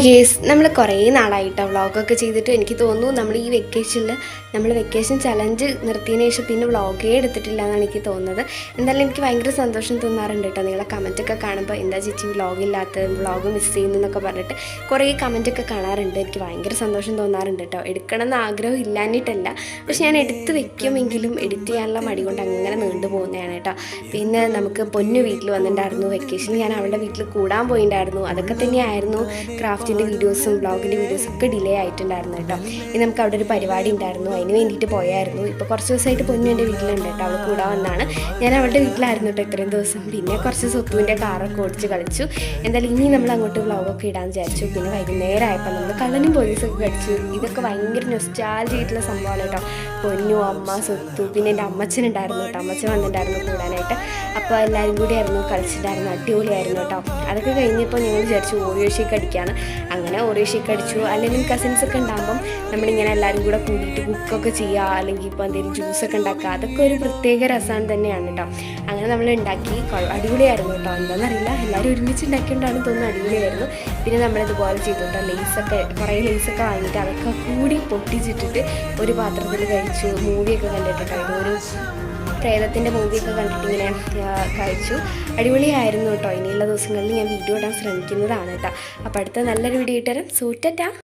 Yes, നമ്മൾ കുറേ നാളായിട്ട് വ്ളോഗൊക്കെ ചെയ്തിട്ട് എനിക്ക് തോന്നുന്നു നമ്മൾ ഈ വെക്കേഷൻ ചലഞ്ച് നിർത്തിയതിന് ശേഷം പിന്നെ വ്ളോഗേ എടുത്തിട്ടില്ല എന്നാണ് എനിക്ക് തോന്നുന്നത്. എന്തായാലും എനിക്ക് ഭയങ്കര സന്തോഷം തോന്നാറുണ്ട് കേട്ടോ. നിങ്ങളെ കമൻറ്റൊക്കെ കാണുമ്പോൾ എന്താ ചേച്ചി വ്ളോഗ് മിസ് ചെയ്യുന്നു എന്നൊക്കെ പറഞ്ഞിട്ട് കുറേ കമൻറ്റൊക്കെ കാണാറുണ്ട്. എനിക്ക് ഭയങ്കര സന്തോഷം തോന്നാറുണ്ട് കേട്ടോ. എടുക്കണമെന്ന് ആഗ്രഹം ഇല്ലാഞ്ഞിട്ടല്ല, പക്ഷെ ഞാൻ എടുത്ത് വെക്കുമെങ്കിലും എഡിറ്റ് ചെയ്യാനുള്ള മടി കൊണ്ട് അങ്ങനെ നീണ്ടു പോകുന്നതാണ് കേട്ടോ. പിന്നെ നമുക്ക് പൊന്നു വീട്ടിൽ വന്നിട്ടുണ്ടായിരുന്നു വെക്കേഷനിൽ. ഞാൻ അവളുടെ വീട്ടിൽ കൂടാൻ പോയിട്ടുണ്ടായിരുന്നു. അതൊക്കെ തന്നെയായിരുന്നു ക്രാഫ്റ്റിൻ്റെ വീഡിയോസും വ്ളോഗിൻ്റെ വീഡിയോസും ഒക്കെ ഡിലേ ആയിട്ടുണ്ടായിരുന്നു കേട്ടോ. ഇനി നമുക്ക് അവിടെ ഒരു പരിപാടി ഉണ്ടായിരുന്നു, അതിന് വേണ്ടിയിട്ട് പോയായിരുന്നു. ഇപ്പോൾ കുറച്ച് ദിവസമായിട്ട് പൊന്നു എൻ്റെ വീട്ടിലുണ്ട് കേട്ടോ. അവൾ കൂടാൻ വന്നാണ്. ഞാൻ അവളുടെ വീട്ടിലായിരുന്നു കേട്ടോ ഇത്രയും ദിവസം. പിന്നെ കുറച്ച് സ്വത്തുവിൻ്റെ കാറൊക്കെ ഓടിച്ച് കളിച്ചു. എന്തായാലും ഇനി നമ്മൾ അങ്ങോട്ട് വ്ളോഗൊക്കെ ഇടാൻ വിചാരിച്ചു. പിന്നെ വൈകുന്നേരമായപ്പോൾ നമ്മൾ കള്ളനും പോലീസൊക്കെ കളിച്ചു. ഇതൊക്കെ ഭയങ്കര നൊസ്റ്റാൾജി ആയിട്ടുള്ള സംഭവമാണ് കേട്ടോ. പൊന്നു, അമ്മ, സ്വത്തു, പിന്നെ എൻ്റെ അമ്മച്ചനുണ്ടായിരുന്നു കേട്ടോ. അമ്മച്ചൻ വന്നിട്ടുണ്ടായിരുന്നു കൂടാനായിട്ട്. അപ്പോൾ എല്ലാവരും കൂടി ആയിരുന്നു കളിച്ചിട്ടുണ്ടായിരുന്നു. അടിപൊളിയായിരുന്നു കേട്ടോ. അതൊക്കെ കഴിഞ്ഞപ്പോൾ ഞങ്ങൾ വിചാരിച്ചു ഓറിയോ ഷേക്ക് അടിക്കുകയാണ്. അങ്ങനെ ഓറിയോ ഷേക്ക് അടിച്ചു. അല്ലെങ്കിൽ കസിൻസൊക്കെ ഉണ്ടാകുമ്പം നമ്മളിങ്ങനെ എല്ലാവരും കൂടെ കൂടിയിട്ട് കുക്കൊക്കെ ചെയ്യുക, അല്ലെങ്കിൽ ഇപ്പോൾ എന്തെങ്കിലും ജ്യൂസൊക്കെ ഉണ്ടാക്കുക, അതൊക്കെ ഒരു പ്രത്യേക രസമാണ് തന്നെയാണ് കേട്ടോ. അങ്ങനെ നമ്മൾ ഉണ്ടാക്കി. അടിപൊളിയായിരുന്നു കേട്ടോ. എന്താണെന്നറിയില്ല, എല്ലാവരും ഒരുമിച്ച് ഉണ്ടാക്കിക്കൊണ്ടാണ് തോന്നുന്നു അടിപൊളിയായിരുന്നു. പിന്നെ നമ്മളിതുപോലെ ചെയ്തു കേട്ടോ. കുറേ ലേസൊക്കെ വാങ്ങിയിട്ട് അതൊക്കെ കൂടി പൊട്ടിച്ചിട്ടിട്ട് ഒരു പാത്രത്തിൽ കഴിച്ചു. മൂവിയൊക്കെ കണ്ടിട്ടുണ്ടോ, ഇതൊരു പ്രേതത്തിൻ്റെ മൂവിയൊക്കെ കണ്ടിട്ട് ഇങ്ങനെ കഴിച്ചു. അടിപൊളിയായിരുന്നു കേട്ടോ. ഇനിയുള്ള ദിവസങ്ങളിൽ ഞാൻ വീഡിയോ ഇടാൻ ശ്രമിക്കുന്നതാണ് കേട്ടോ. അപ്പോൾ അടുത്ത നല്ലൊരു വീഡിയോ ഇട്ടുതരാം. സൂറ്ററ്റാ.